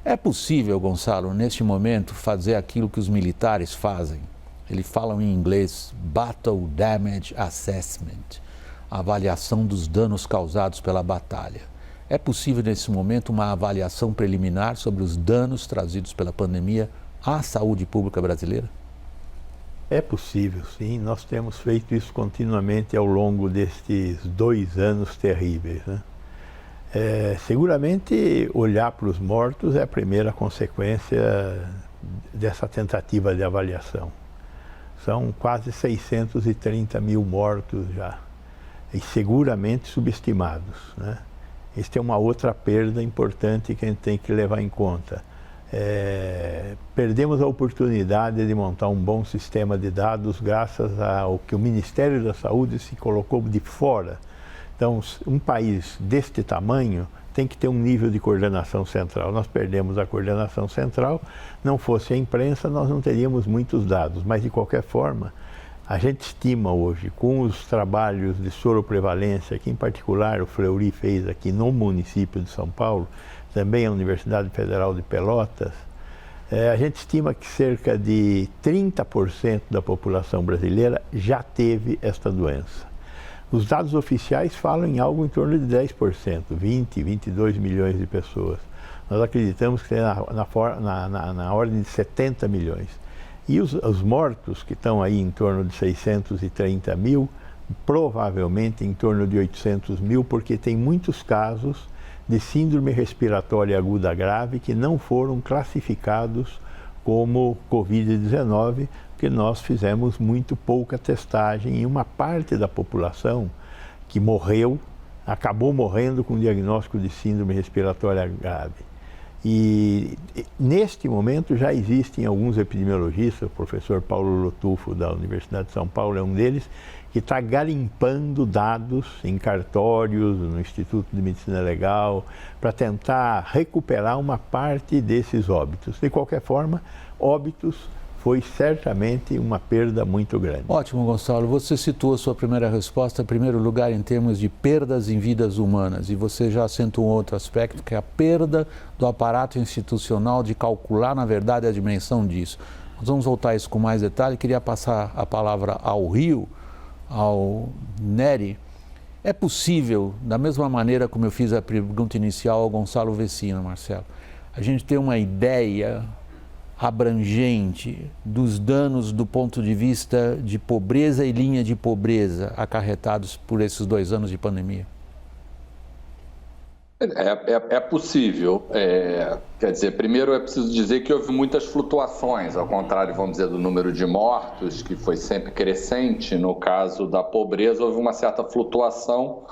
É possível, Gonçalo, neste momento, fazer aquilo que os militares fazem? Eles falam em inglês Battle Damage Assessment, a avaliação dos danos causados pela batalha. É possível, nesse momento, uma avaliação preliminar sobre os danos trazidos pela pandemia à saúde pública brasileira? É possível, sim. Nós temos feito isso continuamente ao longo destes 2 anos terríveis, né? Seguramente, olhar para os mortos é a primeira consequência dessa tentativa de avaliação. São quase 630 mil mortos já, e seguramente subestimados, né? Esta é uma outra perda importante que a gente tem que levar em conta. Perdemos a oportunidade de montar um bom sistema de dados graças ao que o Ministério da Saúde se colocou de fora. Então, um país deste tamanho tem que ter um nível de coordenação central. Nós perdemos a coordenação central, não fosse a imprensa, nós não teríamos muitos dados, mas de qualquer forma, a gente estima hoje, com os trabalhos de soroprevalência, que em particular o Fleury fez aqui no município de São Paulo, também a Universidade Federal de Pelotas, a gente estima que cerca de 30% da população brasileira já teve esta doença. Os dados oficiais falam em algo em torno de 10%, 20, 22 milhões de pessoas. Nós acreditamos que é na ordem de 70 milhões. E os mortos, que estão aí em torno de 630 mil, provavelmente em torno de 800 mil, porque tem muitos casos de síndrome respiratória aguda grave que não foram classificados como Covid-19, porque nós fizemos muito pouca testagem e uma parte da população que morreu, acabou morrendo com diagnóstico de síndrome respiratória grave. E neste momento já existem alguns epidemiologistas, o professor Paulo Lotufo da Universidade de São Paulo é um deles, que está garimpando dados em cartórios, no Instituto de Medicina Legal, para tentar recuperar uma parte desses óbitos. De qualquer forma, óbitos foi certamente uma perda muito grande. Ótimo, Gonçalo. Você citou a sua primeira resposta, em primeiro lugar, em termos de perdas em vidas humanas. E você já acentuou um outro aspecto, que é a perda do aparato institucional de calcular, na verdade, a dimensão disso. Nós vamos voltar a isso com mais detalhe. Queria passar a palavra ao Rio, ao Nery. É possível, da mesma maneira como eu fiz a pergunta inicial ao Gonçalo Vecina, Marcelo, a gente ter uma ideia abrangente dos danos do ponto de vista de pobreza e linha de pobreza acarretados por esses 2 anos de pandemia? É possível. Quer dizer, primeiro é preciso dizer que houve muitas flutuações, ao contrário, vamos dizer, do número de mortos, que foi sempre crescente. No caso da pobreza, houve uma certa flutuação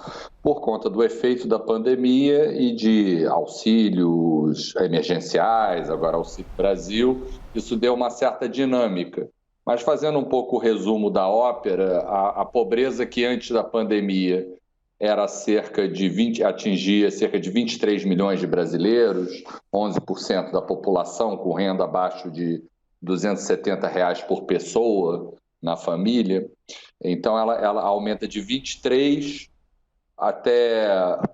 por conta do efeito da pandemia e de auxílios emergenciais, agora Auxílio Brasil. Isso deu uma certa dinâmica. Mas fazendo um pouco o resumo da ópera, a pobreza que antes da pandemia era atingia cerca de 23 milhões de brasileiros, 11% da população com renda abaixo de R$ 270 por pessoa na família. Então, ela aumenta de 23 até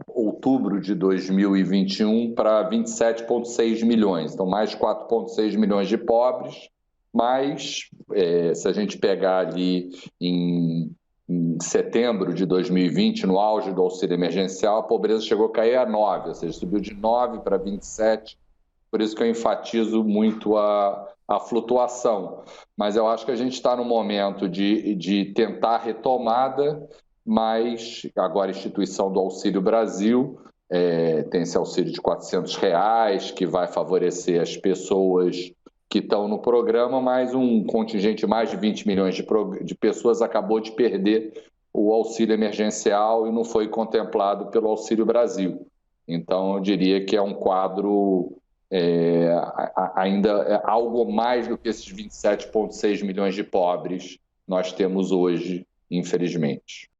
outubro de 2021 para 27,6 milhões. Então, mais 4,6 milhões de pobres, mas se a gente pegar ali em setembro de 2020, no auge do auxílio emergencial, a pobreza chegou a cair a 9, ou seja, subiu de 9 para 27, por isso que eu enfatizo muito a flutuação. Mas eu acho que a gente está no momento de tentar a retomada, mas agora a instituição do Auxílio Brasil tem esse auxílio de R$ 400, que vai favorecer as pessoas que estão no programa, mas um contingente de mais de 20 milhões de pessoas acabou de perder o auxílio emergencial e não foi contemplado pelo Auxílio Brasil. Então, eu diria que é um quadro ainda algo mais do que esses 27,6 milhões de pobres nós temos hoje, infelizmente.